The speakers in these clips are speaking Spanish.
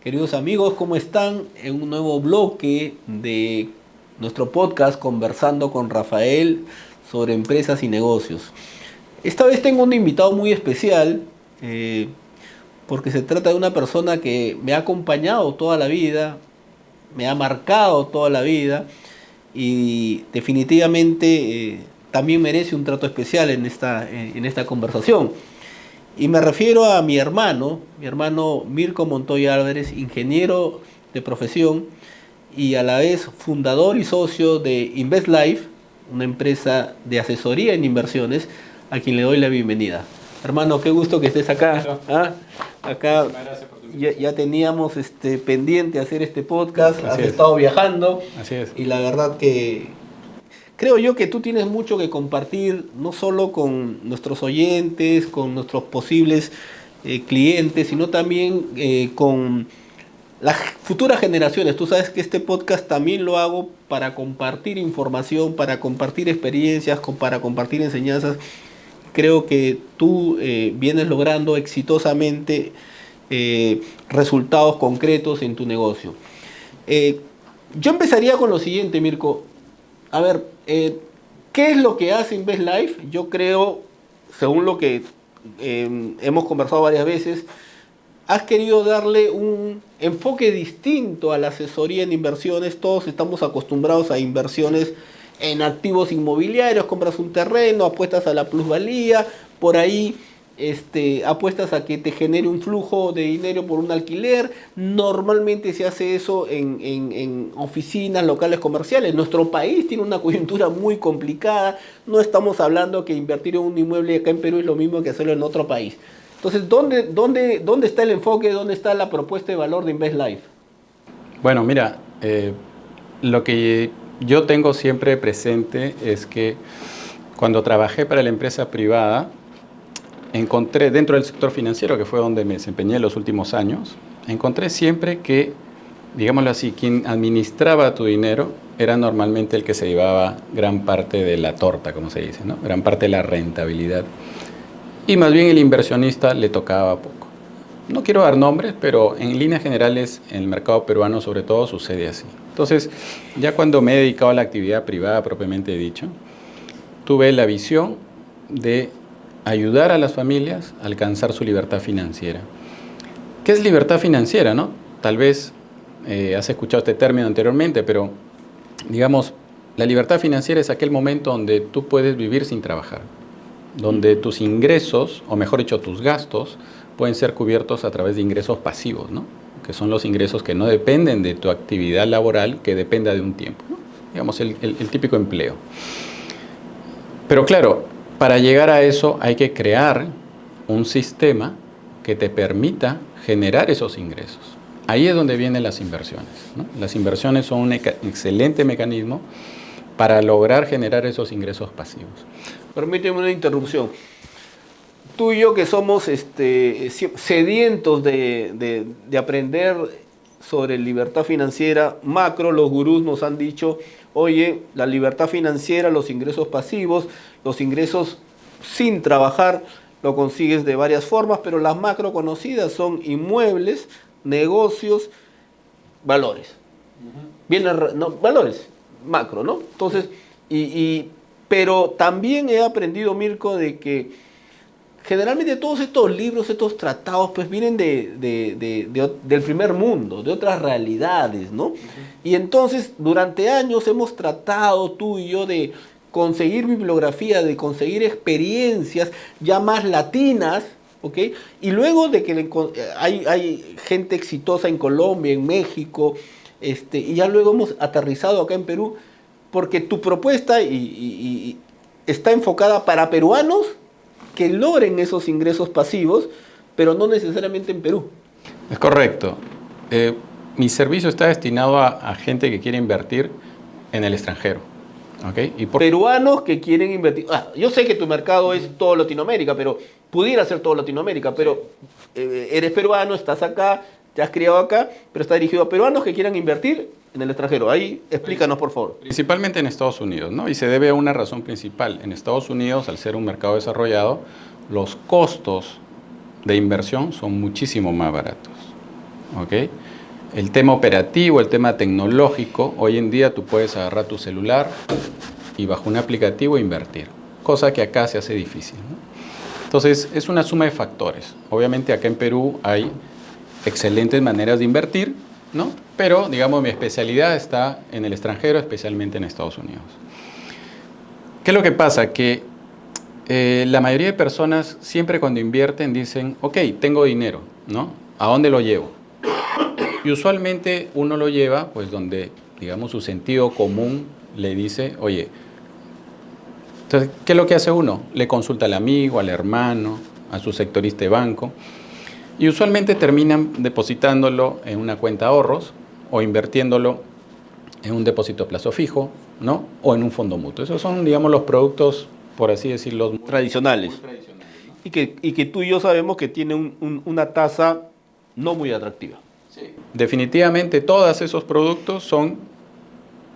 Queridos amigos, ¿cómo están? En un nuevo bloque de nuestro podcast Conversando con Rafael sobre empresas y negocios. Esta vez tengo un invitado muy especial porque se trata de una persona que me ha acompañado toda la vida, me ha marcado toda la vida y definitivamente también merece un trato especial en esta conversación. Y me refiero a mi hermano Mirko Montoya Álvarez, ingeniero de profesión y a la vez fundador y socio de InvestLife, una empresa de asesoría en inversiones, a quien le doy la bienvenida. Hermano, qué gusto que estés acá. ¿Ah? Acá ya teníamos pendiente hacer este podcast, has estado viajando. Así es. Y la verdad que creo yo que tú tienes mucho que compartir, no solo con nuestros oyentes, con nuestros posibles clientes, sino también con las futuras generaciones. Tú sabes que este podcast también lo hago para compartir información, para compartir experiencias, para compartir enseñanzas. Creo que tú vienes logrando exitosamente resultados concretos en tu negocio. Eh, yo empezaría con lo siguiente, Mirko. A ver, ¿qué es lo que hace InvestLife? Yo creo, según lo que hemos conversado varias veces, has querido darle un enfoque distinto a la asesoría en inversiones. Todos estamos acostumbrados a inversiones en activos inmobiliarios, compras un terreno, apuestas a la plusvalía, por ahí apuestas a que te genere un flujo de dinero por un alquiler. Normalmente se hace eso en oficinas, locales comerciales. Nuestro país tiene una coyuntura muy complicada. No estamos hablando que invertir en un inmueble acá en Perú es lo mismo que hacerlo en otro país. Entonces, ¿dónde está el enfoque? ¿Dónde está la propuesta de valor de InvestLife? Bueno, mira, lo que yo tengo siempre presente es que cuando trabajé para la empresa privada, encontré dentro del sector financiero, que fue donde me desempeñé los últimos años, encontré siempre que, digámoslo así, quien administraba tu dinero era normalmente el que se llevaba gran parte de la torta, como se dice, ¿no? Gran parte de la rentabilidad. Y más bien el inversionista le tocaba poco. No quiero dar nombres, pero en líneas generales en el mercado peruano sobre todo sucede así. Entonces, ya cuando me he dedicado a la actividad privada propiamente dicho, tuve la visión de ayudar a las familias a alcanzar su libertad financiera. ¿Qué es libertad financiera, no? Tal vez has escuchado este término anteriormente, pero digamos, la libertad financiera es aquel momento donde tú puedes vivir sin trabajar, donde tus ingresos, o mejor dicho, tus gastos, pueden ser cubiertos a través de ingresos pasivos, ¿no? Que son los ingresos que no dependen de tu actividad laboral, que dependa de un tiempo, ¿no? Digamos, el típico empleo. Pero claro, para llegar a eso hay que crear un sistema que te permita generar esos ingresos. Ahí es donde vienen las inversiones, ¿no? Las inversiones son un excelente mecanismo para lograr generar esos ingresos pasivos. Permíteme una interrupción. Tú y yo que somos sedientos de aprender sobre libertad financiera macro, los gurús nos han dicho, oye, la libertad financiera, los ingresos pasivos, los ingresos sin trabajar, lo consigues de varias formas, pero las macro conocidas son inmuebles, negocios, valores. Bienes, no, valores, macro, ¿no? Entonces, pero también he aprendido, Mirko, de que generalmente todos estos libros, estos tratados, pues vienen del primer mundo, de otras realidades, ¿no? Y entonces, durante años hemos tratado, tú y yo, de conseguir bibliografía, de conseguir experiencias ya más latinas, ¿ok? Y luego de que hay gente exitosa en Colombia, en México, y ya luego hemos aterrizado acá en Perú, porque tu propuesta está enfocada para peruanos que logren esos ingresos pasivos, pero no necesariamente en Perú. Es correcto. Mi servicio está destinado a gente que quiere invertir en el extranjero. ¿Okay? Peruanos que quieren invertir. Yo sé que tu mercado es todo Latinoamérica, pero pudiera ser todo Latinoamérica, pero eres peruano, estás acá, te has criado acá, pero está dirigido a peruanos que quieran invertir en el extranjero. Ahí explícanos, por favor. Principalmente en Estados Unidos, ¿no? Y se debe a una razón principal. En Estados Unidos, al ser un mercado desarrollado, los costos de inversión son muchísimo más baratos. ¿ok? El tema operativo, el tema tecnológico, hoy en día tú puedes agarrar tu celular y bajo un aplicativo invertir, cosa que acá se hace difícil, ¿no? Entonces, es una suma de factores. Obviamente acá en Perú hay excelentes maneras de invertir, ¿no? Pero, digamos, mi especialidad está en el extranjero, especialmente en Estados Unidos. ¿Qué es lo que pasa? Que la mayoría de personas siempre cuando invierten dicen, ok, tengo dinero, ¿no? ¿A dónde lo llevo? Y usualmente uno lo lleva, pues, donde, digamos, su sentido común le dice, oye, entonces, ¿qué es lo que hace uno? Le consulta al amigo, al hermano, a su sectorista de banco, y usualmente terminan depositándolo en una cuenta de ahorros o invirtiéndolo en un depósito a plazo fijo, ¿no? O en un fondo mutuo. Esos son, digamos, los productos, por así decirlo, Tradicionales. muy tradicionales, ¿no? Y que tú y yo sabemos que tiene una tasa no muy atractiva. Sí. Definitivamente todos esos productos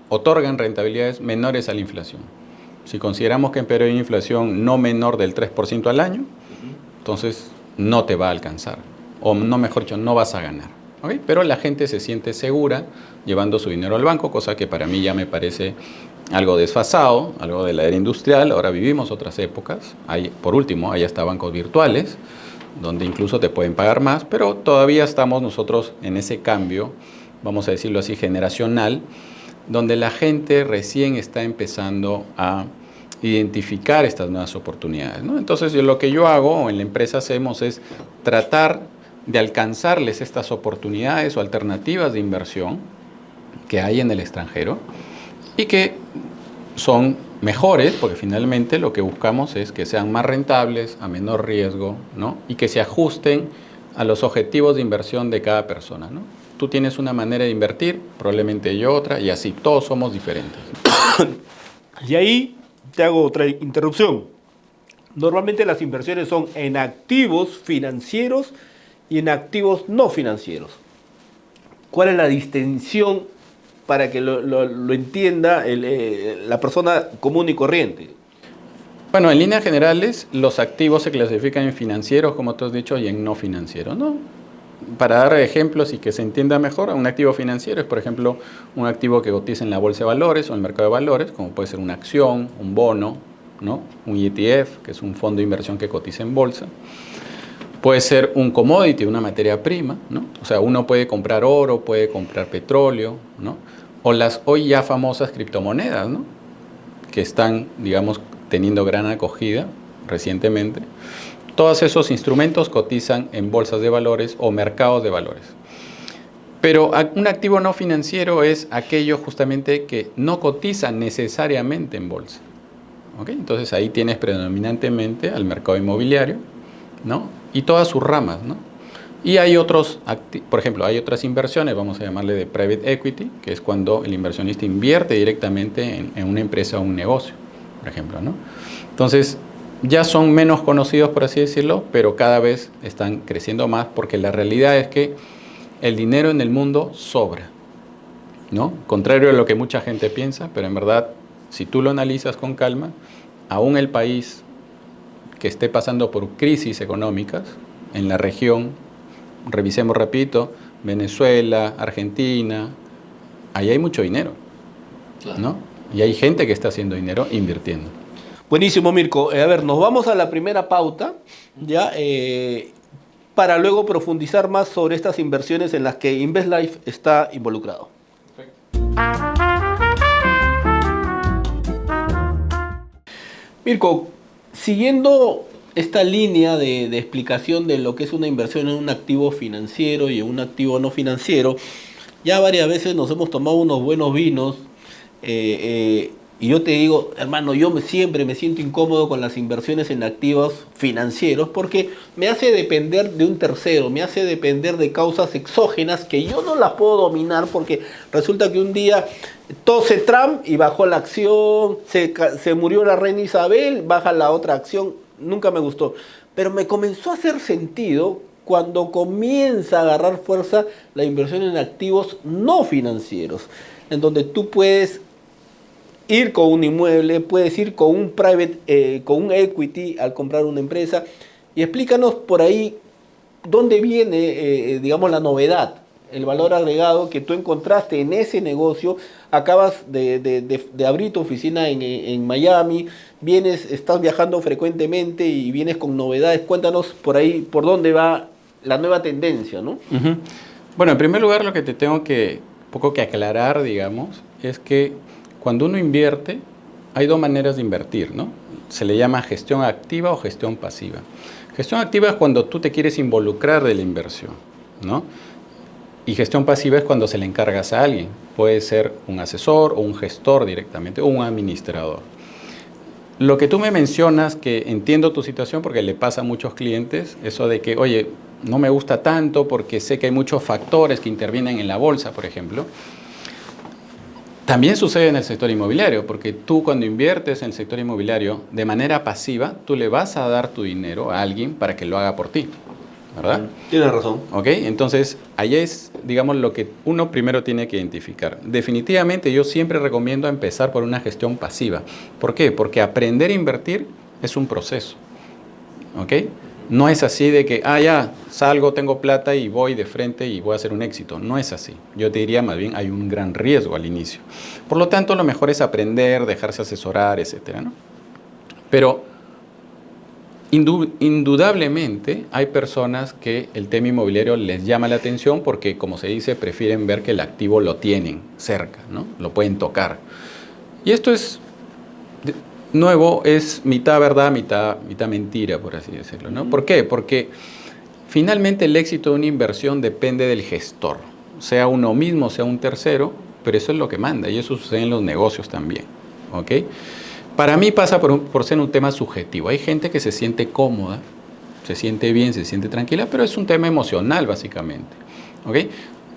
otorgan rentabilidades menores a la inflación. Si consideramos que en Perú hay una inflación no menor del 3% al año, entonces no te va a alcanzar. O no, mejor dicho, no vas a ganar. ¿Okay? Pero la gente se siente segura llevando su dinero al banco, cosa que para mí ya me parece algo desfasado, algo de la era industrial. Ahora vivimos otras épocas. Por último, hay hasta bancos virtuales, donde incluso te pueden pagar más, pero todavía estamos nosotros en ese cambio, vamos a decirlo así, generacional, donde la gente recién está empezando a identificar estas nuevas oportunidades, ¿no? Entonces, lo que yo hago, o en la empresa hacemos, es tratar de alcanzarles estas oportunidades o alternativas de inversión que hay en el extranjero y que son mejores, porque finalmente lo que buscamos es que sean más rentables, a menor riesgo, ¿no? Y que se ajusten a los objetivos de inversión de cada persona, ¿no? Tú tienes una manera de invertir, probablemente yo otra, y así, todos somos diferentes. Y ahí te hago otra interrupción. Normalmente las inversiones son en activos financieros y en activos no financieros. ¿Cuál es la distinción para que lo entienda la persona común y corriente? Bueno, en líneas generales, los activos se clasifican en financieros, como tú has dicho, y en no financieros, ¿no? Para dar ejemplos y que se entienda mejor, un activo financiero es, por ejemplo, un activo que cotiza en la bolsa de valores o en el mercado de valores, como puede ser una acción, un bono, ¿no? Un ETF, que es un fondo de inversión que cotiza en bolsa. Puede ser un commodity, una materia prima, ¿no? O sea, uno puede comprar oro, puede comprar petróleo, ¿no? O las hoy ya famosas criptomonedas, ¿no? Que están, digamos, teniendo gran acogida recientemente. Todos esos instrumentos cotizan en bolsas de valores o mercados de valores. Pero un activo no financiero es aquello justamente que no cotiza necesariamente en bolsa. ¿Okay? Entonces ahí tienes predominantemente al mercado inmobiliario, ¿no? Y todas sus ramas, ¿no? Y hay otros, por ejemplo, hay otras inversiones, vamos a llamarle de private equity, que es cuando el inversionista invierte directamente en una empresa o un negocio, por ejemplo, ¿no? Entonces, ya son menos conocidos, por así decirlo, pero cada vez están creciendo más porque la realidad es que el dinero en el mundo sobra, ¿no? Contrario a lo que mucha gente piensa, pero en verdad, si tú lo analizas con calma, aún el país que esté pasando por crisis económicas en la región, revisemos, repito, Venezuela, Argentina, ahí hay mucho dinero, ¿no? Y hay gente que está haciendo dinero invirtiendo. Buenísimo, Mirko. A ver, nos vamos a la primera pauta, ¿ya? Para luego profundizar más sobre estas inversiones en las que InvestLife está involucrado. Perfecto. Mirko, siguiendo esta línea de explicación de lo que es una inversión en un activo financiero y en un activo no financiero, ya varias veces nos hemos tomado unos buenos vinos y yo te digo, hermano, siempre me siento incómodo con las inversiones en activos financieros porque me hace depender de un tercero, me hace depender de causas exógenas que yo no las puedo dominar porque resulta que un día tose Trump y bajó la acción, se murió la reina Isabel, baja la otra acción, nunca me gustó. Pero me comenzó a hacer sentido cuando comienza a agarrar fuerza la inversión en activos no financieros, en donde tú puedes ir con un inmueble, puedes ir con un con un equity al comprar una empresa. Y explícanos por ahí dónde viene, digamos, la novedad el valor agregado que tú encontraste en ese negocio. Acabas de abrir tu oficina en Miami, estás viajando frecuentemente y vienes con novedades. Cuéntanos por ahí, por dónde va la nueva tendencia, ¿no? Ujú. Bueno, en primer lugar, lo que te tengo que poco que aclarar, digamos, es que cuando uno invierte, hay dos maneras de invertir, ¿no? Se le llama gestión activa o gestión pasiva. Gestión activa es cuando tú te quieres involucrar de la inversión, ¿no? Y gestión pasiva es cuando se le encargas a alguien. Puede ser un asesor o un gestor directamente o un administrador. Lo que tú me mencionas, que entiendo tu situación porque le pasa a muchos clientes, eso de que, oye, no me gusta tanto porque sé que hay muchos factores que intervienen en la bolsa, por ejemplo. También sucede en el sector inmobiliario, porque tú cuando inviertes en el sector inmobiliario de manera pasiva, tú le vas a dar tu dinero a alguien para que lo haga por ti, ¿verdad? Tienes razón. ¿Ok? Entonces, ahí es, digamos, lo que uno primero tiene que identificar. Definitivamente yo siempre recomiendo empezar por una gestión pasiva. ¿Por qué? Porque aprender a invertir es un proceso, ¿ok? No es así de que, ya, salgo, tengo plata y voy de frente y voy a hacer un éxito. No es así. Yo te diría más bien hay un gran riesgo al inicio. Por lo tanto, lo mejor es aprender, dejarse asesorar, etcétera, ¿no? Pero indudablemente hay personas que el tema inmobiliario les llama la atención porque, como se dice, prefieren ver que el activo lo tienen cerca, ¿no? Lo pueden tocar. Y esto es nuevo, es mitad verdad, mitad mentira, por así decirlo, ¿no? ¿Por qué? Porque finalmente el éxito de una inversión depende del gestor, sea uno mismo, sea un tercero, pero eso es lo que manda y eso sucede en los negocios también, ¿ok? Para mí pasa por ser un tema subjetivo. Hay gente que se siente cómoda, se siente bien, se siente tranquila, pero es un tema emocional básicamente, ¿ok?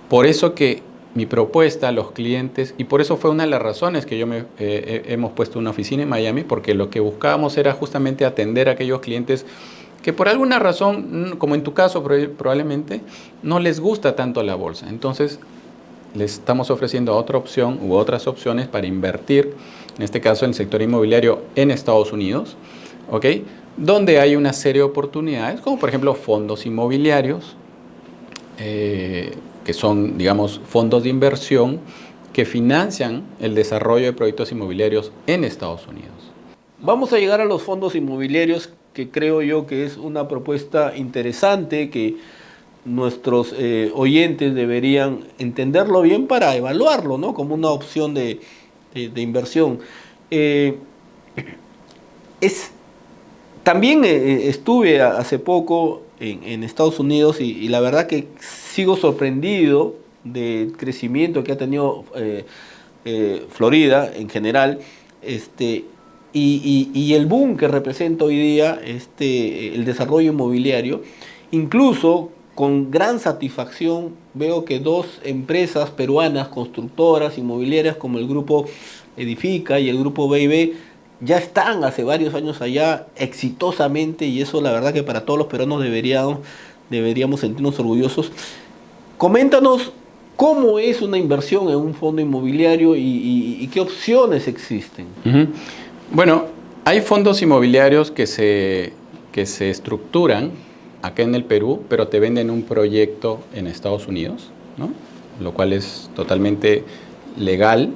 Por eso que mi propuesta a los clientes, y por eso fue una de las razones que hemos puesto una oficina en Miami, porque lo que buscábamos era justamente atender a aquellos clientes que por alguna razón, como en tu caso probablemente, no les gusta tanto la bolsa. Entonces, les estamos ofreciendo otra opción u otras opciones para invertir, en este caso en el sector inmobiliario en Estados Unidos, ¿ok? Donde hay una serie de oportunidades, como por ejemplo fondos inmobiliarios, que son, digamos, fondos de inversión que financian el desarrollo de proyectos inmobiliarios en Estados Unidos. Vamos a llegar a los fondos inmobiliarios, que creo yo que es una propuesta interesante, que nuestros oyentes deberían entenderlo bien para evaluarlo, ¿no? Como una opción de inversión. También estuve hace poco en Estados Unidos y la verdad que sigo sorprendido del crecimiento que ha tenido Florida en general, y el boom que representa hoy día el desarrollo inmobiliario. Incluso con gran satisfacción veo que dos empresas peruanas constructoras inmobiliarias como el grupo Edifica y el grupo B&B ya están hace varios años allá exitosamente, y eso la verdad que para todos los peruanos deberíamos sentirnos orgullosos. Coméntanos cómo es una inversión en un fondo inmobiliario y qué opciones existen. Bueno, hay fondos inmobiliarios que se estructuran acá en el Perú, pero te venden un proyecto en Estados Unidos, ¿no? Lo cual es totalmente legal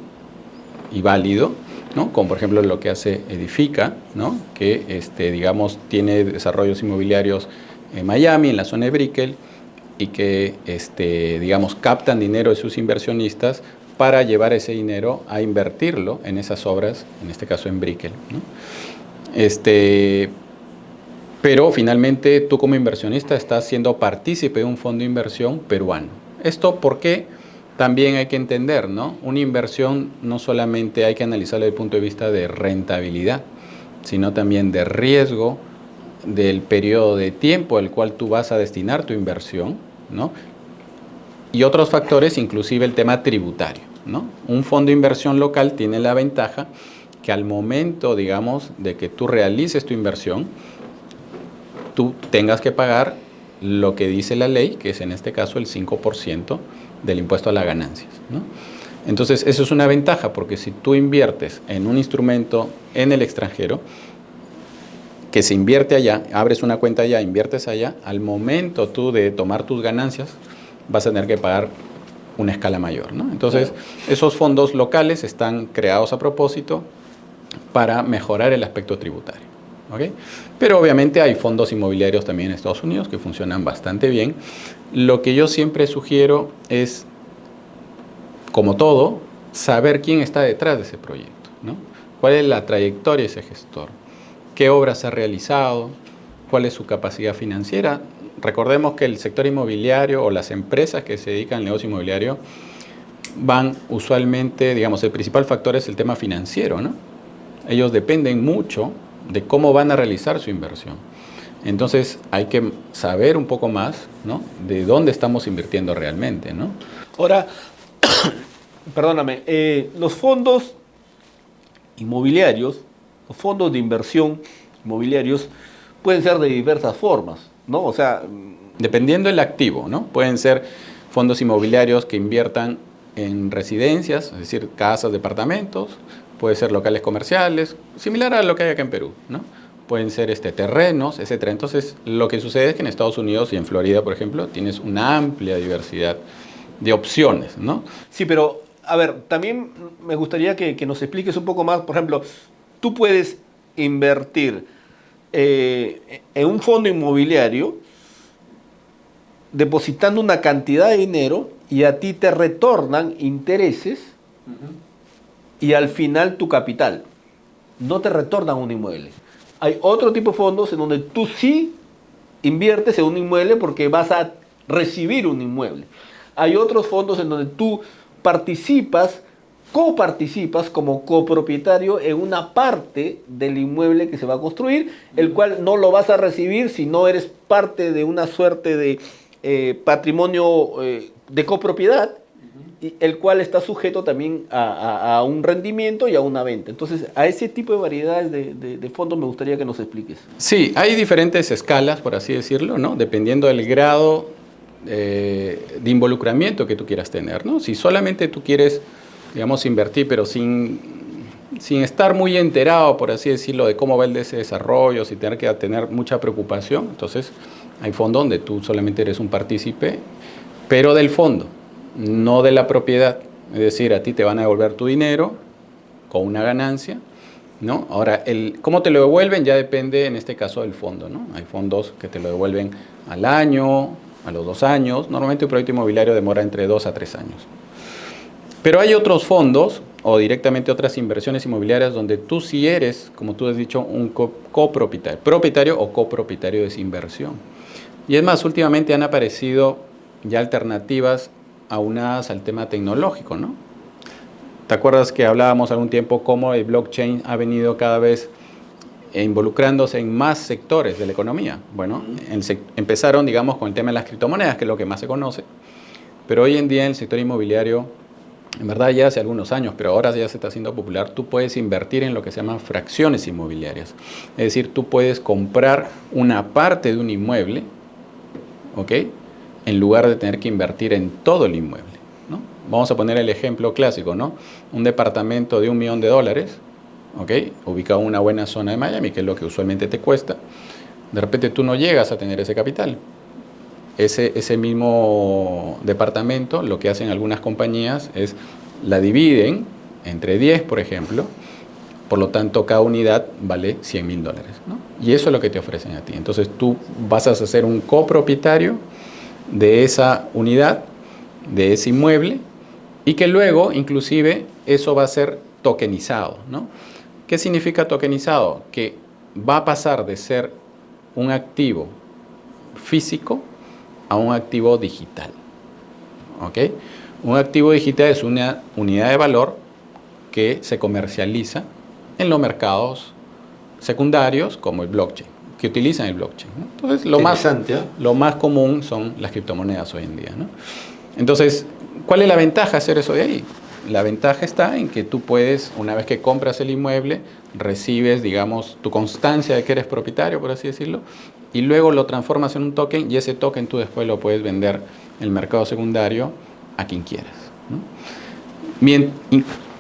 y válido, ¿no? Como por ejemplo lo que hace Edifica, ¿no? Que digamos tiene desarrollos inmobiliarios en Miami, en la zona de Brickell, y que digamos captan dinero de sus inversionistas para llevar ese dinero a invertirlo en esas obras, en este caso en Brickell, ¿no? Pero finalmente tú como inversionista estás siendo partícipe de un fondo de inversión peruano. Esto porque también hay que entender, ¿no? Una inversión no solamente hay que analizarla desde el punto de vista de rentabilidad, sino también de riesgo, del periodo de tiempo al cual tú vas a destinar tu inversión, ¿no? Y otros factores, inclusive el tema tributario, ¿no? Un fondo de inversión local tiene la ventaja que al momento, digamos, de que tú realices tu inversión, tú tengas que pagar lo que dice la ley, que es en este caso el 5% del impuesto a las ganancias, ¿no? Entonces, eso es una ventaja, porque si tú inviertes en un instrumento en el extranjero, que se invierte allá, abres una cuenta allá, inviertes allá, al momento tú de tomar tus ganancias, vas a tener que pagar una escala mayor, ¿no? Entonces, esos fondos locales están creados a propósito para mejorar el aspecto tributario, ¿ok? Pero obviamente hay fondos inmobiliarios también en Estados Unidos que funcionan bastante bien. Lo que yo siempre sugiero es, como todo, saber quién está detrás de ese proyecto, ¿no? ¿Cuál es la trayectoria de ese gestor? ¿Qué obras ha realizado? ¿Cuál es su capacidad financiera? Recordemos que el sector inmobiliario o las empresas que se dedican al negocio inmobiliario van usualmente, digamos, el principal factor es el tema financiero, ¿no? Ellos dependen mucho de cómo van a realizar su inversión. Entonces hay que saber un poco más, ¿no?, de dónde estamos invirtiendo realmente, ¿no? Ahora, perdóname, los fondos inmobiliarios, los fondos de inversión inmobiliarios pueden ser de diversas formas, ¿no? O sea, Dependiendo del activo, ¿no? Pueden ser fondos inmobiliarios que inviertan en residencias, es decir, casas, departamentos, puede ser locales comerciales, similar a lo que hay acá en Perú, ¿no? Pueden ser terrenos, etcétera. Entonces, lo que sucede es que en Estados Unidos y en Florida, por ejemplo, tienes una amplia diversidad de opciones, ¿no? sí, pero a ver, también me gustaría que nos expliques un poco más. Por ejemplo, tú puedes invertir en un fondo inmobiliario depositando una cantidad de dinero y a ti te retornan intereses y al final tu capital. No te retornan un inmueble. Hay otro tipo de fondos en donde tú sí inviertes en un inmueble porque vas a recibir un inmueble. Hay otros fondos en donde tú participas, coparticipas como copropietario en una parte del inmueble que se va a construir, el cual no lo vas a recibir si no eres parte de una suerte de patrimonio de copropiedad, y el cual está sujeto también a un rendimiento y a una venta. Entonces, a ese tipo de variedades de fondos me gustaría que nos expliques. Sí, hay diferentes escalas, por así decirlo, ¿no? Dependiendo del grado de involucramiento que tú quieras tener, ¿no? Si solamente tú quieres, digamos, invertir, pero sin estar muy enterado, por así decirlo, de cómo va ese desarrollo, sin tener que tener mucha preocupación, entonces hay fondos donde tú solamente eres un partícipe, pero del fondo, no de la propiedad. Es decir, a ti te van a devolver tu dinero con una ganancia, ¿no? Ahora, cómo te lo devuelven ya depende, en este caso, del fondo, ¿no? Hay fondos que te lo devuelven al año, a los 2 años. Normalmente un proyecto inmobiliario demora entre 2 a 3 años. Pero hay otros fondos o directamente otras inversiones inmobiliarias donde tú sí eres, como tú has dicho, un copropietario, propietario o copropietario de esa inversión. Y es más, últimamente han aparecido ya alternativas aunadas al tema tecnológico, ¿no? ¿Te acuerdas que hablábamos algún tiempo cómo el blockchain ha venido cada vez involucrándose en más sectores de la economía? Bueno, empezaron, digamos, con el tema de las criptomonedas, que es lo que más se conoce, pero hoy en día en el sector inmobiliario, en verdad ya hace algunos años, pero ahora ya se está haciendo popular, tú puedes invertir en lo que se llaman fracciones inmobiliarias. Es decir, tú puedes comprar una parte de un inmueble, ¿ok?, en lugar de tener que invertir en todo el inmueble, ¿no? Vamos a poner el ejemplo clásico, ¿no? Un departamento de $1 millón, ¿ok?, ubicado en una buena zona de Miami, que es lo que usualmente te cuesta. De repente tú no llegas a tener ese capital. Ese mismo departamento, lo que hacen algunas compañías es la dividen entre 10, por ejemplo. Por lo tanto, cada unidad vale $100,000, ¿no? Y eso es lo que te ofrecen a ti. Entonces tú vas a ser un copropietario de esa unidad, de ese inmueble, y que luego, inclusive, eso va a ser tokenizado, ¿no? ¿Qué significa tokenizado? Que va a pasar de ser un activo físico a un activo digital, ¿ok? Un activo digital es una unidad de valor que se comercializa en los mercados secundarios como el blockchain, que utilizan el blockchain, ¿no? Entonces, lo más común son las criptomonedas hoy en día, ¿no? Entonces, ¿cuál es la ventaja de hacer eso de ahí? La ventaja está en que tú puedes, una vez que compras el inmueble, recibes, digamos, tu constancia de que eres propietario, por así decirlo, y luego lo transformas en un token y ese token tú después lo puedes vender en el mercado secundario a quien quieras, ¿no?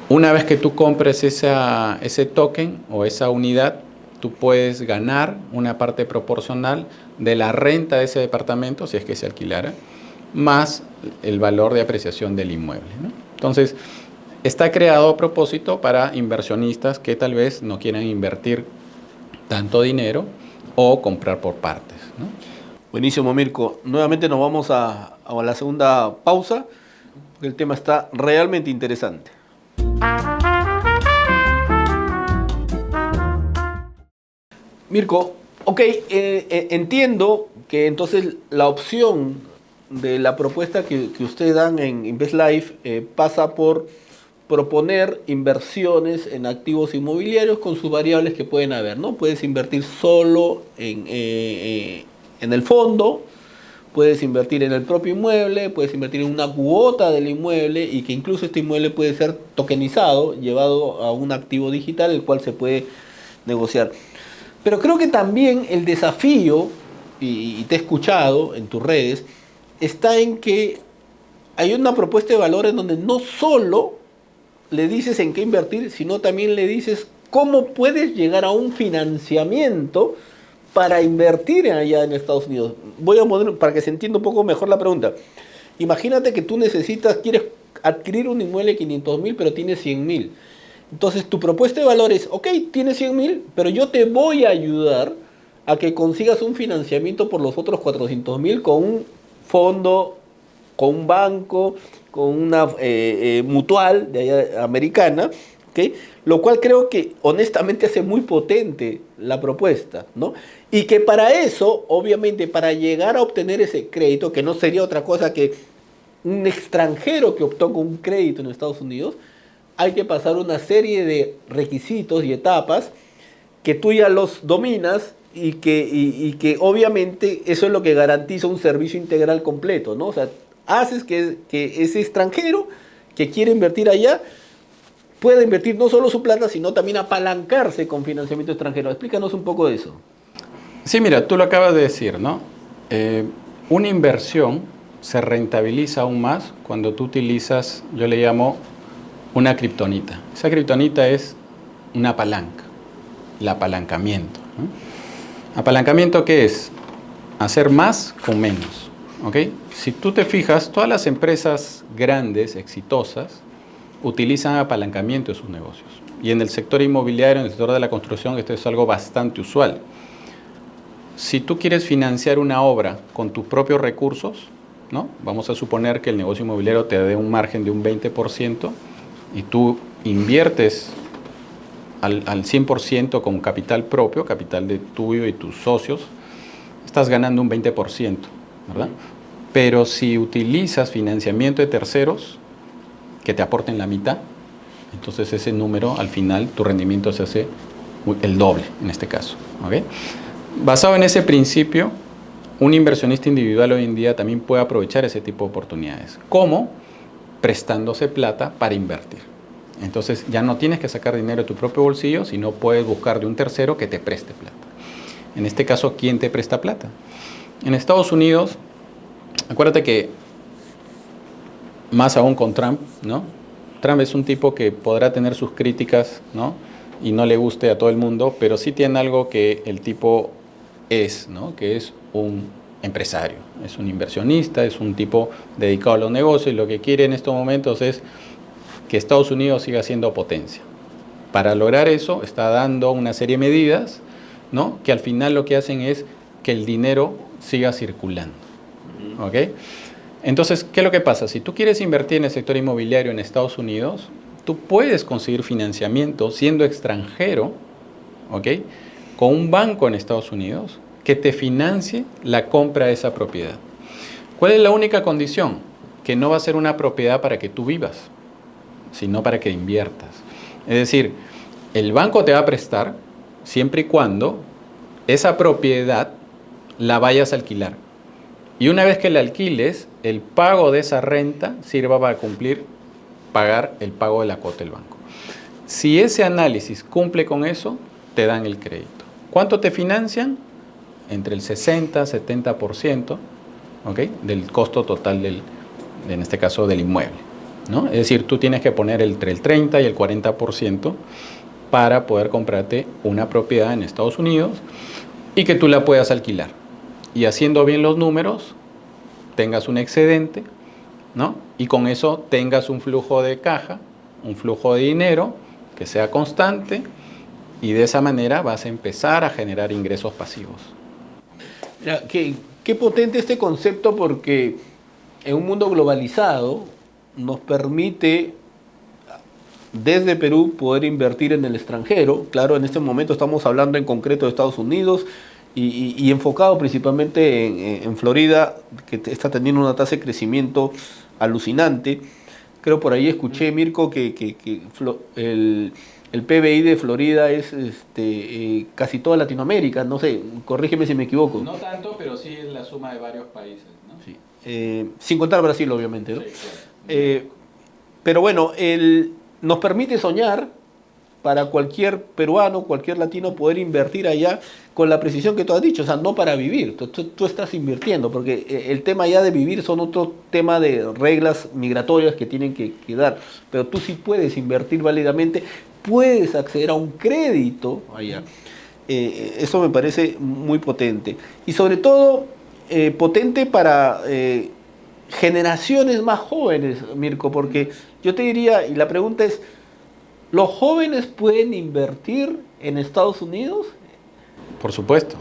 Una vez que tú compres ese token o esa unidad, tú puedes ganar una parte proporcional de la renta de ese departamento, si es que se alquilara, más el valor de apreciación del inmueble, ¿no? Entonces, está creado a propósito para inversionistas que tal vez no quieran invertir tanto dinero o comprar por partes, ¿no? Buenísimo, Mirko. Nuevamente nos vamos a la segunda pausa, porque el tema está realmente interesante. Mirko, ok, entiendo que entonces la opción de la propuesta que ustedes dan en InvestLife pasa por proponer inversiones en activos inmobiliarios con sus variables que pueden haber, ¿no? Puedes invertir solo en el fondo, puedes invertir en el propio inmueble, puedes invertir en una cuota del inmueble y que incluso este inmueble puede ser tokenizado, llevado a un activo digital, el cual se puede negociar. Pero creo que también el desafío, y te he escuchado en tus redes, está en que hay una propuesta de valor en donde no solo le dices en qué invertir, sino también le dices cómo puedes llegar a un financiamiento para invertir allá en Estados Unidos. Voy a poner para que se entienda un poco mejor la pregunta. Imagínate que tú quieres adquirir un inmueble de 500.000, pero tienes 100.000. Entonces tu propuesta de valor es, ok, tienes 100.000, pero yo te voy a ayudar a que consigas un financiamiento por los otros 400.000 con un fondo, con un banco, con una mutual de allá americana, ¿okay? Lo cual creo que honestamente hace muy potente la propuesta, ¿no? Y que para eso, obviamente, para llegar a obtener ese crédito, que no sería otra cosa que un extranjero que optó con un crédito en Estados Unidos, hay que pasar una serie de requisitos y etapas que tú ya los dominas y que obviamente eso es lo que garantiza un servicio integral completo, ¿no? O sea, haces que ese extranjero que quiere invertir allá pueda invertir no solo su plata, sino también apalancarse con financiamiento extranjero. Explícanos un poco de eso. Sí, mira, tú lo acabas de decir, ¿no? Una inversión se rentabiliza aún más cuando tú utilizas, yo le llamo una kriptonita. Esa kriptonita es una palanca, el apalancamiento, ¿no? ¿Apalancamiento qué es? Hacer más con menos, ¿ok? Si tú te fijas, todas las empresas grandes, exitosas, utilizan apalancamiento en sus negocios. Y en el sector inmobiliario, en el sector de la construcción, esto es algo bastante usual. Si tú quieres financiar una obra con tus propios recursos, ¿no? Vamos a suponer que el negocio inmobiliario te dé un margen de un 20%, y tú inviertes al 100% con capital propio, capital de tuyo y tus socios, estás ganando un 20%, ¿verdad? Pero si utilizas financiamiento de terceros que te aporten la mitad, entonces ese número, al final, tu rendimiento se hace el doble, en este caso, ¿ok? Basado en ese principio, un inversionista individual hoy en día también puede aprovechar ese tipo de oportunidades. ¿Cómo? Prestándose plata para invertir. Entonces ya no tienes que sacar dinero de tu propio bolsillo, sino puedes buscar de un tercero que te preste plata. En este caso, ¿quién te presta plata? En Estados Unidos, acuérdate que más aún con Trump, ¿no? Trump es un tipo que podrá tener sus críticas, ¿no? Y no le guste a todo el mundo, pero sí tiene algo que el tipo es, ¿no? Que es un empresario, es un inversionista, es un tipo dedicado a los negocios y lo que quiere en estos momentos es que Estados Unidos siga siendo potencia. Para lograr eso está dando una serie de medidas, ¿no? Que al final lo que hacen es que el dinero siga circulando, ¿ok? Entonces, ¿qué es lo que pasa? Si tú quieres invertir en el sector inmobiliario en Estados Unidos, tú puedes conseguir financiamiento siendo extranjero, ¿ok? Con un banco en Estados Unidos que te financie la compra de esa propiedad. ¿Cuál es la única condición? Que no va a ser una propiedad para que tú vivas, sino para que inviertas. Es decir, el banco te va a prestar siempre y cuando esa propiedad la vayas a alquilar. Y una vez que la alquiles, el pago de esa renta sirva para pagar el pago de la cuota del banco. Si ese análisis cumple con eso, te dan el crédito. ¿Cuánto te financian? Entre el 60-70%, ¿ok? Del costo total en este caso del inmueble, ¿no? Es decir, tú tienes que poner entre el 30 y el 40% para poder comprarte una propiedad en Estados Unidos y que tú la puedas alquilar. Y haciendo bien los números, tengas un excedente, ¿no? Y con eso tengas un flujo de caja, un flujo de dinero que sea constante, y de esa manera vas a empezar a generar ingresos pasivos. Mira, qué potente este concepto, porque en un mundo globalizado nos permite desde Perú poder invertir en el extranjero. Claro, en este momento estamos hablando en concreto de Estados Unidos y enfocado principalmente en Florida, que está teniendo una tasa de crecimiento alucinante. Creo por ahí escuché, Mirko, el PBI de Florida es casi toda Latinoamérica. No sé, corrígeme si me equivoco. No tanto, pero sí es la suma de varios países, ¿no? Sí. Sin contar Brasil, obviamente, ¿no? Sí, claro. Pero bueno, nos permite soñar para cualquier peruano, cualquier latino, poder invertir allá con la precisión que tú has dicho, o sea, no para vivir, tú estás invirtiendo, porque el tema ya de vivir son otro tema de reglas migratorias que tienen que dar, pero tú sí puedes invertir válidamente, puedes acceder a un crédito allá. Eso me parece muy potente. Y sobre todo, potente para generaciones más jóvenes, Mirko, porque yo te diría, y la pregunta es, ¿los jóvenes pueden invertir en Estados Unidos? Por supuesto.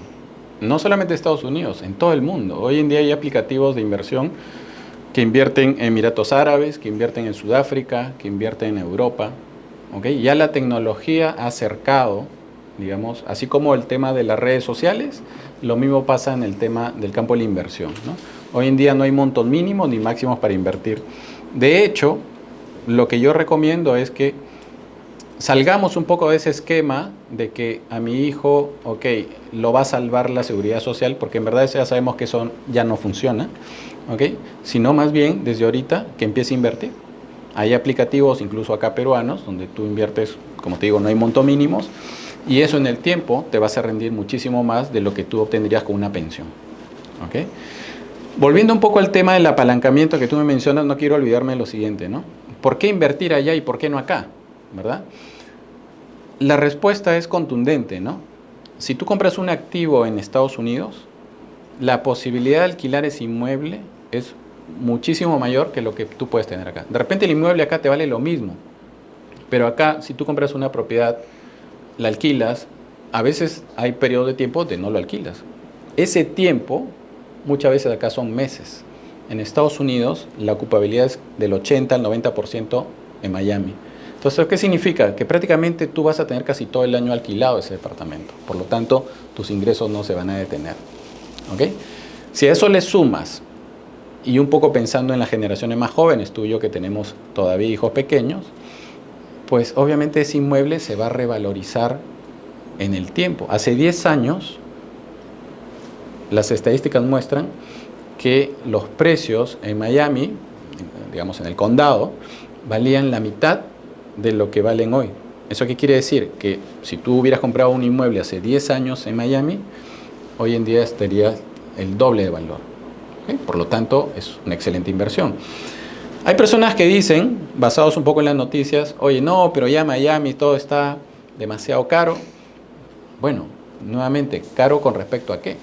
No solamente en Estados Unidos, en todo el mundo. Hoy en día hay aplicativos de inversión que invierten en Emiratos Árabes, que invierten en Sudáfrica, que invierten en Europa. ¿Okay? Ya la tecnología ha acercado, digamos, así como el tema de las redes sociales, lo mismo pasa en el tema del campo de la inversión, ¿no? Hoy en día no hay montos mínimos ni máximos para invertir. De hecho, lo que yo recomiendo es que salgamos un poco de ese esquema de que a mi hijo, ok, lo va a salvar la seguridad social, porque en verdad ya sabemos que eso ya no funciona, ok, sino más bien desde ahorita que empiece a invertir. Hay aplicativos, incluso acá peruanos, donde tú inviertes, como te digo, no hay montos mínimos, y eso en el tiempo te va a hacer rendir muchísimo más de lo que tú obtendrías con una pensión, ok. Volviendo un poco al tema del apalancamiento que tú me mencionas, no quiero olvidarme de lo siguiente, ¿no? ¿Por qué invertir allá y por qué no acá? ¿Verdad? La respuesta es contundente, ¿no? Si tú compras un activo en Estados Unidos, la posibilidad de alquilar ese inmueble es muchísimo mayor que lo que tú puedes tener acá. De repente el inmueble acá te vale lo mismo, pero acá si tú compras una propiedad, la alquilas, a veces hay periodos de tiempo donde no lo alquilas. Ese tiempo, muchas veces acá son meses. En Estados Unidos la ocupabilidad es del 80 al 90% en Miami. Entonces, ¿qué significa? Que prácticamente tú vas a tener casi todo el año alquilado ese departamento. Por lo tanto, tus ingresos no se van a detener. ¿Okay? Si a eso le sumas, y un poco pensando en las generaciones más jóvenes, tú y yo que tenemos todavía hijos pequeños, pues obviamente ese inmueble se va a revalorizar en el tiempo. Hace 10 años, las estadísticas muestran que los precios en Miami, digamos en el condado, valían la mitad de lo que valen hoy. ¿Eso qué quiere decir? Que si tú hubieras comprado un inmueble hace 10 años en Miami, hoy en día estaría el doble de valor. ¿Okay? Por lo tanto, es una excelente inversión. Hay personas que dicen, basados un poco en las noticias, oye, no, pero ya Miami todo está demasiado caro. Bueno, nuevamente, ¿caro con respecto a qué?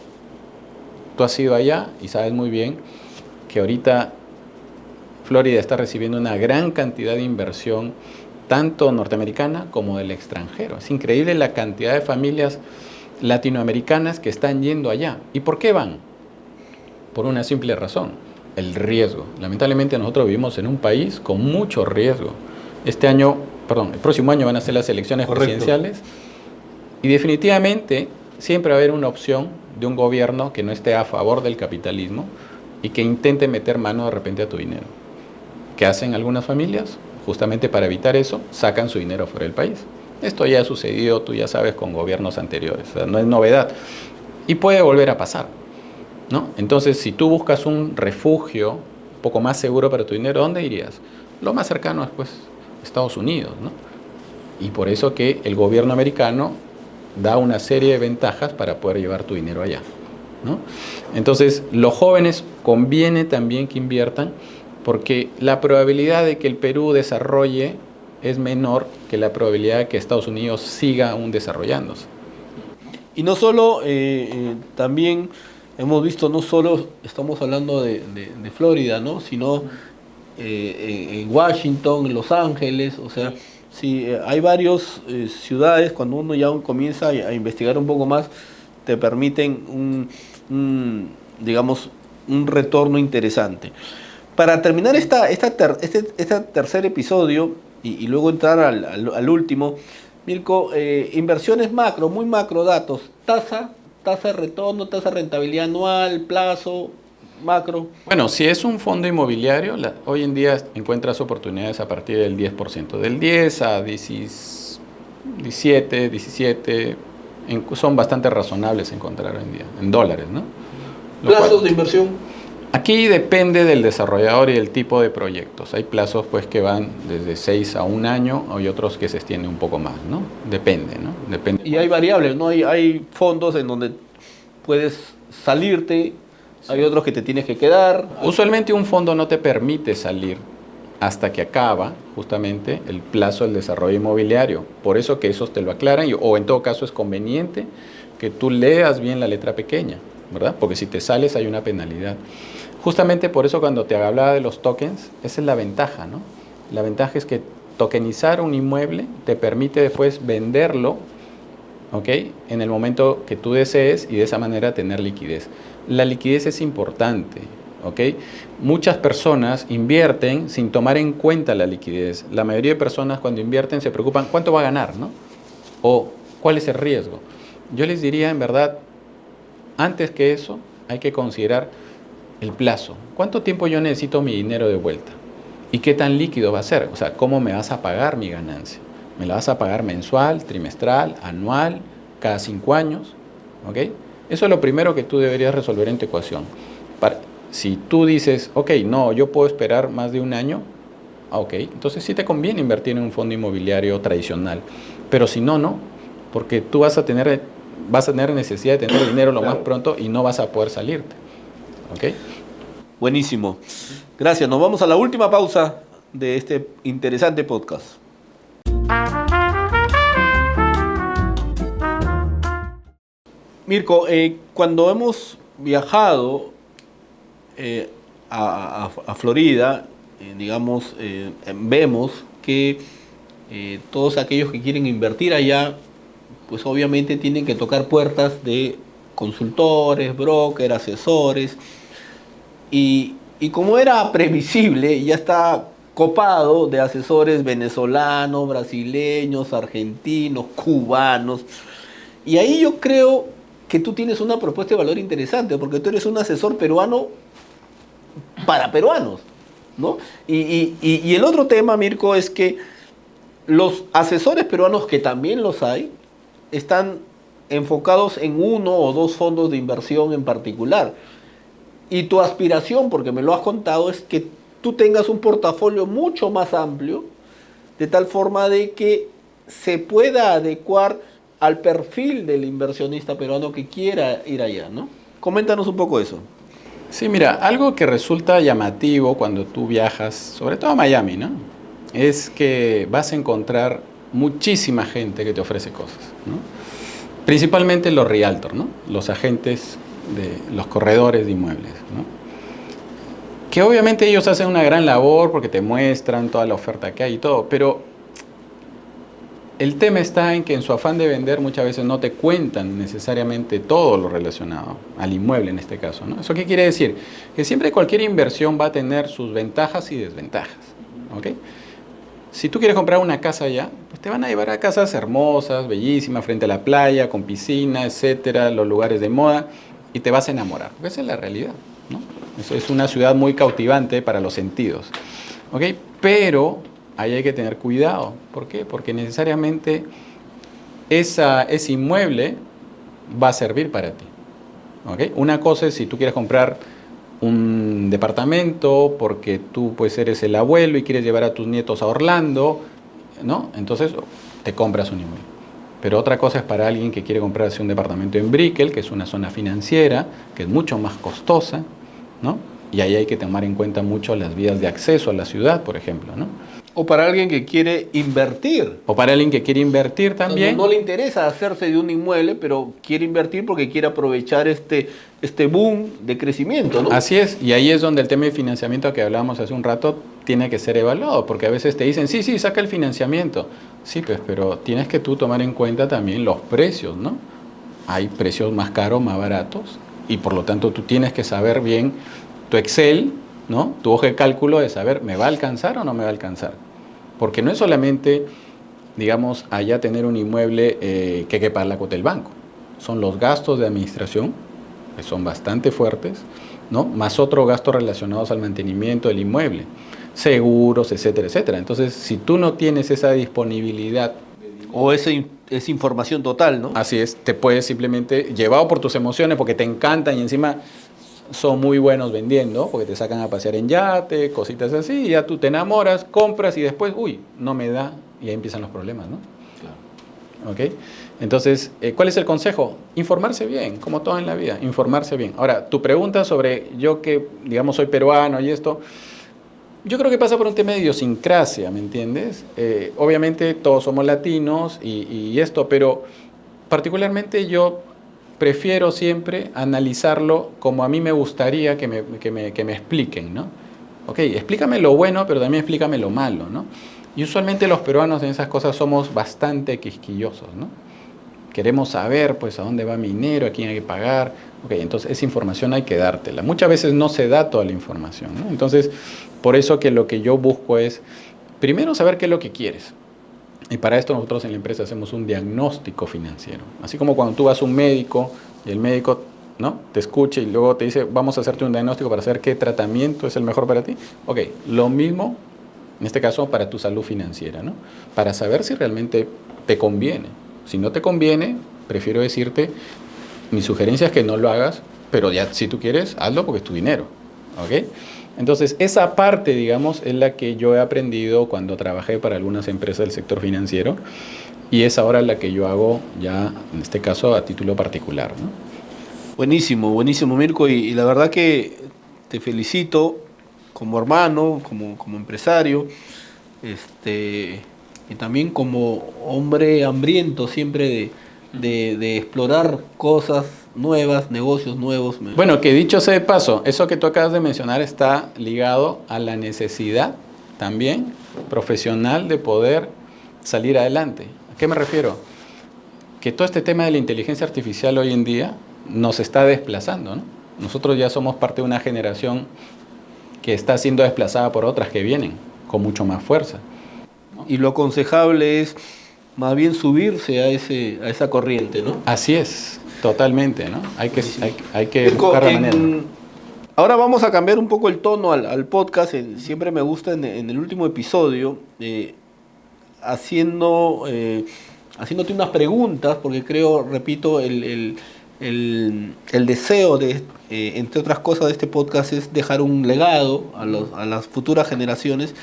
Tú has ido allá y sabes muy bien que ahorita Florida está recibiendo una gran cantidad de inversión, tanto norteamericana como del extranjero. Es increíble la cantidad de familias latinoamericanas que están yendo allá. ¿Y por qué van? Por una simple razón, el riesgo. Lamentablemente nosotros vivimos en un país con mucho riesgo. El próximo año van a ser las elecciones presidenciales y definitivamente siempre va a haber una opción de un gobierno que no esté a favor del capitalismo y que intente meter mano de repente a tu dinero. ¿Qué hacen algunas familias? Justamente para evitar eso, sacan su dinero fuera del país. Esto ya ha sucedido, tú ya sabes, con gobiernos anteriores, o sea, no es novedad. Y puede volver a pasar, ¿no? Entonces, si tú buscas un refugio un poco más seguro para tu dinero, ¿dónde irías? Lo más cercano es, pues, Estados Unidos, ¿no? Y por eso que el gobierno americano da una serie de ventajas para poder llevar tu dinero allá, ¿no? Entonces, los jóvenes conviene también que inviertan, porque la probabilidad de que el Perú desarrolle es menor que la probabilidad de que Estados Unidos siga aún desarrollándose. Y no solo, también hemos visto no solo, estamos hablando de Florida, ¿no? Sino en Washington, en Los Ángeles, o sea, sí, hay varias ciudades, cuando uno ya comienza a investigar un poco más, te permiten digamos, un retorno interesante. Para terminar este tercer episodio y luego entrar al último, Mirko, inversiones macro, muy macro datos, tasa de retorno, tasa de rentabilidad anual, plazo, macro. Bueno, si es un fondo inmobiliario, hoy en día encuentras oportunidades a partir del 10%, del 10 a 17, 17, son bastante razonables encontrar hoy en día, en dólares, ¿no? Plazos de inversión. Aquí depende del desarrollador y del tipo de proyectos. Hay plazos pues que van desde 6 a 1 año, hay otros que se extienden un poco más, ¿no? Depende, ¿no? Depende. Y hay variables, ¿no? Hay fondos en donde puedes salirte, sí. Hay otros que te tienes que quedar. Usualmente un fondo no te permite salir hasta que acaba justamente el plazo del desarrollo inmobiliario. Por eso que esos te lo aclaran, o en todo caso es conveniente que tú leas bien la letra pequeña, ¿verdad? Porque si te sales hay una penalidad. Justamente por eso cuando te hablaba de los tokens, esa es la ventaja, ¿no? La ventaja es que tokenizar un inmueble te permite después venderlo, ¿ok? En el momento que tú desees y de esa manera tener liquidez. La liquidez es importante, ¿ok? Muchas personas invierten sin tomar en cuenta la liquidez. La mayoría de personas cuando invierten se preocupan cuánto va a ganar, ¿no? O cuál es el riesgo. Yo les diría, en verdad, antes que eso, hay que considerar el plazo. ¿Cuánto tiempo yo necesito mi dinero de vuelta? ¿Y qué tan líquido va a ser? O sea, ¿cómo me vas a pagar mi ganancia? ¿Me la vas a pagar mensual, trimestral, anual, cada 5 años? ¿Ok? Eso es lo primero que tú deberías resolver en tu ecuación. Si tú dices, ok, no, yo puedo esperar más de 1 año, ok, entonces sí te conviene invertir en un fondo inmobiliario tradicional. Pero si no, no, porque tú vas a tener necesidad de tener dinero lo más pronto y no vas a poder salirte. ¿Ok? Buenísimo. Gracias. Nos vamos a la última pausa de este interesante podcast. Mirko, cuando hemos viajado a Florida, digamos, vemos que todos aquellos que quieren invertir allá, pues obviamente tienen que tocar puertas de consultores, brokers, asesores, y como era previsible, ya está copado de asesores venezolanos, brasileños, argentinos, cubanos, y ahí yo creo que tú tienes una propuesta de valor interesante, porque tú eres un asesor peruano para peruanos, ¿no? Y el otro tema, Mirko, es que los asesores peruanos, que también los hay, están enfocados en 1 o 2 fondos de inversión en particular. Y tu aspiración, porque me lo has contado, es que tú tengas un portafolio mucho más amplio, de tal forma de que se pueda adecuar al perfil del inversionista peruano que quiera ir allá, ¿no? Coméntanos un poco eso. Sí, mira, algo que resulta llamativo cuando tú viajas, sobre todo a Miami, ¿no? Es que vas a encontrar muchísima gente que te ofrece cosas, ¿no? Principalmente los realtors, ¿no? Los agentes de los corredores de inmuebles, ¿no? Que obviamente ellos hacen una gran labor porque te muestran toda la oferta que hay y todo, pero el tema está en que en su afán de vender muchas veces no te cuentan necesariamente todo lo relacionado al inmueble en este caso, ¿no? ¿Eso qué quiere decir? Que siempre cualquier inversión va a tener sus ventajas y desventajas, ¿ok? Si tú quieres comprar una casa allá, pues te van a llevar a casas hermosas, bellísimas, frente a la playa, con piscina, etcétera, los lugares de moda, y te vas a enamorar, porque esa es la realidad, ¿no? Eso es una ciudad muy cautivante para los sentidos, ¿ok? Pero ahí hay que tener cuidado. ¿Por qué? Porque necesariamente ese inmueble va a servir para ti, ¿ok? Una cosa es si tú quieres comprar un departamento porque tú pues eres el abuelo y quieres llevar a tus nietos a Orlando, ¿no? Entonces te compras un inmueble. Pero otra cosa es para alguien que quiere comprarse un departamento en Brickell, que es una zona financiera, que es mucho más costosa, ¿no? Y ahí hay que tomar en cuenta mucho las vías de acceso a la ciudad, por ejemplo, ¿no? O para alguien que quiere invertir. O para alguien que quiere invertir también. No le interesa hacerse de un inmueble, pero quiere invertir porque quiere aprovechar este boom de crecimiento, ¿no? Así es, y ahí es donde el tema de financiamiento que hablábamos hace un rato tiene que ser evaluado, porque a veces te dicen, sí, saca el financiamiento. Sí, pues, pero tienes que tú tomar en cuenta también los precios, ¿no? Hay precios más caros, más baratos, y por lo tanto tú tienes que saber bien tu Excel, ¿no? Tu hoja de cálculo de saber, ¿me va a alcanzar o no me va a alcanzar? Porque no es solamente, digamos, allá tener un inmueble que hay que pagar la cuota del banco. Son los gastos de administración, que son bastante fuertes, ¿no? Más otros gastos relacionados al mantenimiento del inmueble, seguros, etcétera, etcétera. Entonces, si tú no tienes esa disponibilidad... O esa información total, ¿no? Así es, te puedes simplemente, llevado por tus emociones, porque te encantan y encima son muy buenos vendiendo, porque te sacan a pasear en yate, cositas así, y ya tú te enamoras, compras y después, uy, no me da, y ahí empiezan los problemas, ¿no? Claro. ¿Ok? Entonces, ¿cuál es el consejo? Informarse bien, como todo en la vida, informarse bien. Ahora, tu pregunta sobre yo que, digamos, soy peruano y esto, yo creo que pasa por un tema de idiosincrasia, ¿me entiendes? Obviamente todos somos latinos y esto, pero particularmente yo prefiero siempre analizarlo como a mí me gustaría que me expliquen, ¿no? Ok, explícame lo bueno, pero también explícame lo malo, ¿no? Y usualmente los peruanos en esas cosas somos bastante quisquillosos, ¿no? Queremos saber, pues, a dónde va mi dinero, a quién hay que pagar. Ok, entonces esa información hay que dártela. Muchas veces no se da toda la información, ¿no? Entonces, por eso que lo que yo busco es, primero, saber qué es lo que quieres. Y para esto nosotros en la empresa hacemos un diagnóstico financiero. Así como cuando tú vas a un médico y el médico, ¿no?, te escucha y luego te dice, vamos a hacerte un diagnóstico para saber qué tratamiento es el mejor para ti. Ok, lo mismo, en este caso, para tu salud financiera, ¿no? Para saber si realmente te conviene. Si no te conviene, prefiero decirte, mi sugerencia es que no lo hagas, pero ya si tú quieres, hazlo porque es tu dinero. ¿Ok? Entonces, esa parte, digamos, es la que yo he aprendido cuando trabajé para algunas empresas del sector financiero y es ahora la que yo hago ya, en este caso, a título particular, ¿no? Buenísimo, buenísimo, Mirko, y la verdad que te felicito como hermano, como empresario, y también como hombre hambriento siempre de explorar cosas nuevas, negocios nuevos. Bueno, que dicho sea de paso, eso que tú acabas de mencionar está ligado a la necesidad también profesional de poder salir adelante. ¿A qué me refiero? Que todo este tema de la inteligencia artificial hoy en día nos está desplazando, ¿no? Nosotros ya somos parte de una generación que está siendo desplazada por otras que vienen con mucho más fuerza. Y lo aconsejable es más bien subirse a esa corriente, ¿no? Así es, totalmente, ¿no? Hay que buscar la manera. Ahora vamos a cambiar un poco el tono al podcast. Siempre me gusta en el último episodio haciéndote unas preguntas, porque creo, repito, el deseo de, entre otras cosas, de este podcast es dejar un legado a las futuras generaciones.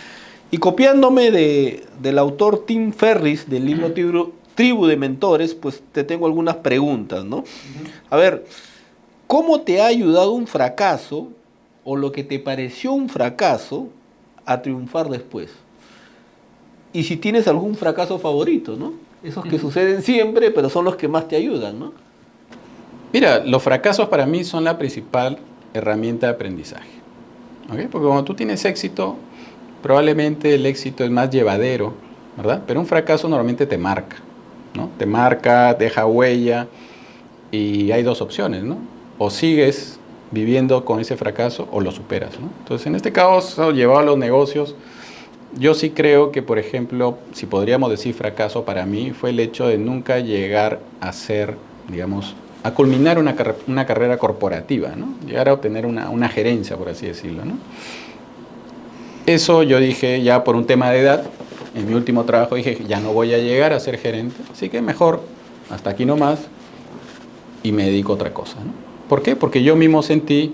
Y copiándome del autor Tim Ferriss del libro Tribu de Mentores, pues te tengo algunas preguntas, ¿no? A ver, ¿cómo te ha ayudado un fracaso o lo que te pareció un fracaso a triunfar después? Y si tienes algún fracaso favorito, ¿no? Esos que suceden siempre, pero son los que más te ayudan, ¿no? Mira, los fracasos para mí son la principal herramienta de aprendizaje. ¿Okay? Porque cuando tú tienes éxito, probablemente el éxito es más llevadero, ¿verdad? Pero un fracaso normalmente te marca, ¿no? Te marca, deja huella y hay dos opciones, ¿no? O sigues viviendo con ese fracaso o lo superas, ¿no? Entonces, en este caso, llevado a los negocios, yo sí creo que, por ejemplo, si podríamos decir fracaso para mí, fue el hecho de nunca llegar a ser, digamos, a culminar una carrera corporativa, ¿no? Llegar a obtener una gerencia, por así decirlo, ¿no? Eso yo dije ya por un tema de edad, en mi último trabajo dije ya no voy a llegar a ser gerente, así que mejor hasta aquí nomás y me dedico a otra cosa, ¿no? ¿Por qué? Porque yo mismo sentí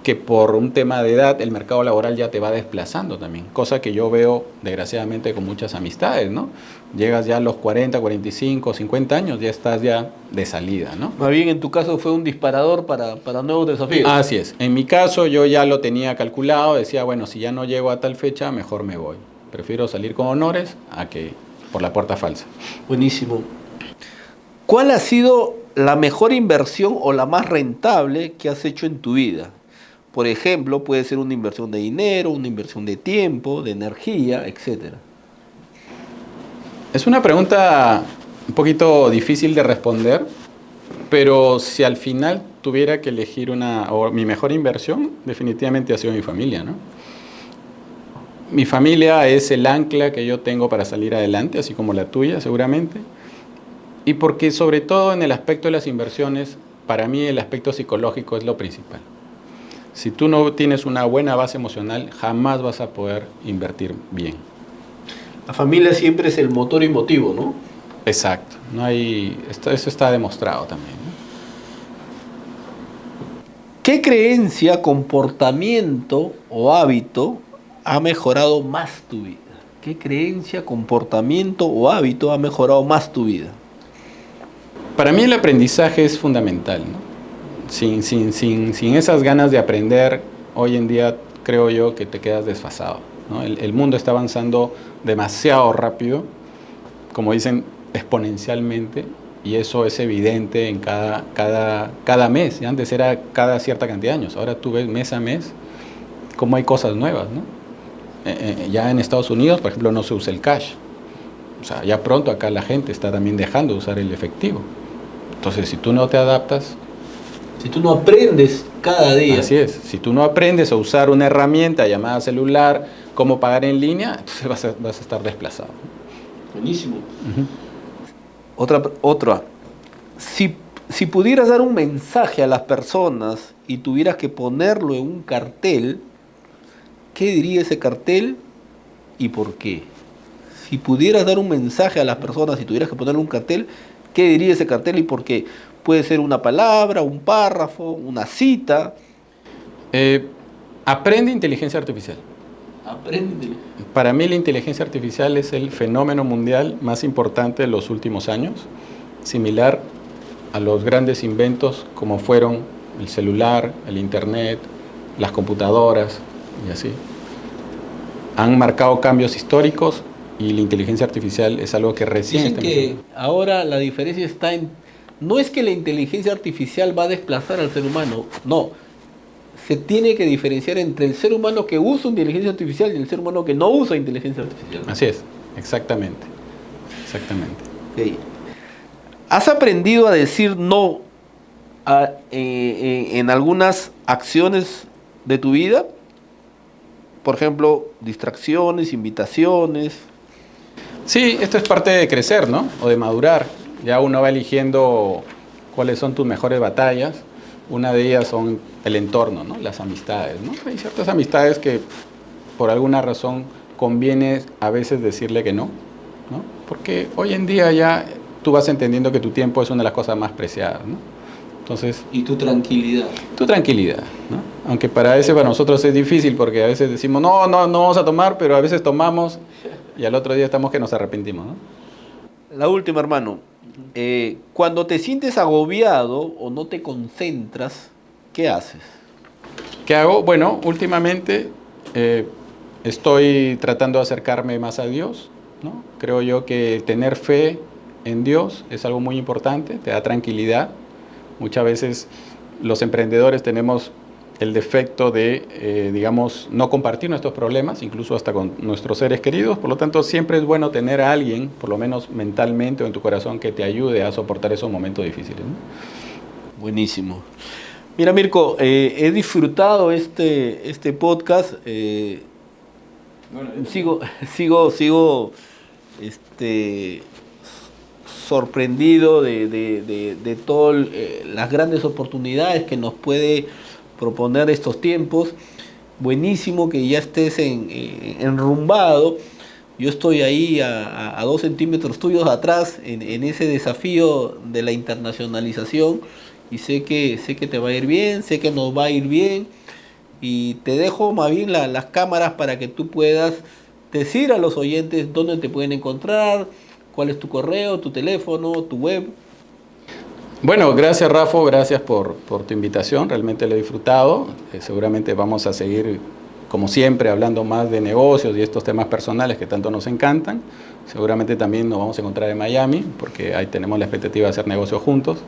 que por un tema de edad el mercado laboral ya te va desplazando también, cosa que yo veo desgraciadamente con muchas amistades, ¿no? Llegas ya a los 40, 45, 50 años, ya estás ya de salida, ¿no? Más bien en tu caso fue un disparador para nuevos desafíos. Así es, en mi caso yo ya lo tenía calculado, decía, bueno, si ya no llego a tal fecha, mejor me voy. Prefiero salir con honores a que por la puerta falsa. Buenísimo. ¿Cuál ha sido la mejor inversión o la más rentable que has hecho en tu vida? Por ejemplo, puede ser una inversión de dinero, una inversión de tiempo, de energía, etcétera. Es una pregunta un poquito difícil de responder, pero si al final tuviera que elegir mi mejor inversión, definitivamente ha sido mi familia, ¿no? Mi familia es el ancla que yo tengo para salir adelante, así como la tuya seguramente. Y porque sobre todo en el aspecto de las inversiones, para mí el aspecto psicológico es lo principal. Si tú no tienes una buena base emocional, jamás vas a poder invertir bien. La familia siempre es el motor y motivo, ¿no? Exacto. Eso está demostrado también, ¿no? ¿Qué creencia, comportamiento o hábito ha mejorado más tu vida? ¿Qué creencia, comportamiento o hábito ha mejorado más tu vida? Para mí el aprendizaje es fundamental, ¿no? Sin esas ganas de aprender, hoy en día creo yo que te quedas desfasado, ¿no? El mundo está avanzando demasiado rápido, como dicen, exponencialmente, y eso es evidente en cada mes. Antes era cada cierta cantidad de años, ahora tú ves mes a mes cómo hay cosas nuevas, ¿no? Ya en Estados Unidos, por ejemplo, no se usa el cash. O sea, ya pronto acá la gente está también dejando de usar el efectivo. Entonces, si tú no te adaptas... Si tú no aprendes cada día. Así es. Si tú no aprendes a usar una herramienta llamada celular, cómo pagar en línea, entonces vas a estar desplazado. Buenísimo. Otra. Si pudieras dar un mensaje a las personas y tuvieras que ponerlo en un cartel, ¿qué diría ese cartel y por qué? Si pudieras dar un mensaje a las personas y tuvieras que ponerle un cartel, ¿qué diría ese cartel y por qué? Puede ser una palabra, un párrafo, una cita. Aprende inteligencia artificial. Aprende. Para mí la inteligencia artificial es el fenómeno mundial más importante de los últimos años, similar a los grandes inventos como fueron el celular, el internet, las computadoras y así. Han marcado cambios históricos y la inteligencia artificial es algo que recién Dicen está que empezando. ahora la diferencia está en... No es que la inteligencia artificial va a desplazar al ser humano, no. Se tiene que diferenciar entre el ser humano que usa inteligencia artificial y el ser humano que no usa inteligencia artificial. Así es, exactamente. Exactamente. Okay. ¿Has aprendido a decir no en algunas acciones de tu vida? Por ejemplo, distracciones, invitaciones. Sí, esto es parte de crecer, ¿no? O de madurar. Ya uno va eligiendo cuáles son tus mejores batallas. Una de ellas son el entorno, ¿no? Las amistades, ¿no? Hay ciertas amistades que por alguna razón conviene a veces decirle que no, ¿no? Porque hoy en día ya tú vas entendiendo que tu tiempo es una de las cosas más preciadas, ¿no? Entonces, y tu tranquilidad. Tu tranquilidad, ¿no? Aunque para nosotros es difícil porque a veces decimos no vamos a tomar, pero a veces tomamos y al otro día estamos que nos arrepentimos, ¿no? La última, hermano. Cuando te sientes agobiado o no te concentras, ¿qué haces? ¿Qué hago? Bueno, últimamente estoy tratando de acercarme más a Dios, ¿no? Creo yo que tener fe en Dios es algo muy importante, te da tranquilidad. Muchas veces los emprendedores tenemos el defecto de, digamos, no compartir nuestros problemas, incluso hasta con nuestros seres queridos. Por lo tanto, siempre es bueno tener a alguien, por lo menos mentalmente o en tu corazón, que te ayude a soportar esos momentos difíciles, ¿no? Buenísimo. Mira, Mirko, he disfrutado este podcast. Sigo sorprendido de todas las grandes oportunidades que nos puede proponer estos tiempos. Buenísimo que ya estés enrumbado. Yo estoy ahí a 2 centímetros tuyos atrás en ese desafío de la internacionalización y sé que te va a ir bien, sé que nos va a ir bien y te dejo más bien las cámaras para que tú puedas decir a los oyentes dónde te pueden encontrar, cuál es tu correo, tu teléfono, tu web. Bueno, gracias Rafa, gracias por tu invitación, realmente lo he disfrutado. Seguramente vamos a seguir como siempre, hablando más de negocios y estos temas personales que tanto nos encantan. Seguramente también nos vamos a encontrar en Miami, porque ahí tenemos la expectativa de hacer negocios juntos.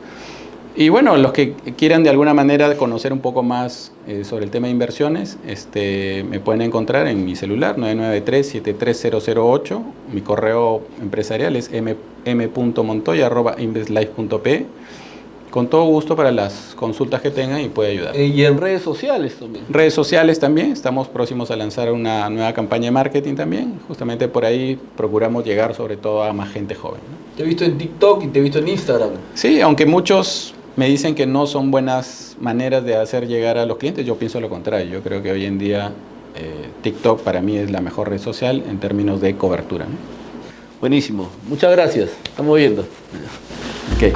Y bueno, los que quieran de alguna manera conocer un poco más sobre el tema de inversiones, me pueden encontrar en mi celular, 993-73008. Mi correo empresarial es m.montoya@investlife.pe. Con todo gusto para las consultas que tengan y puede ayudar. Y en redes sociales también. Redes sociales también, estamos próximos a lanzar una nueva campaña de marketing también. Justamente por ahí procuramos llegar sobre todo a más gente joven, ¿no? Te he visto en TikTok y te he visto en Instagram. Sí, aunque muchos me dicen que no son buenas maneras de hacer llegar a los clientes, yo pienso lo contrario. Yo creo que hoy en día TikTok para mí es la mejor red social en términos de cobertura, ¿no? Buenísimo. Muchas gracias. Estamos viendo. Okay.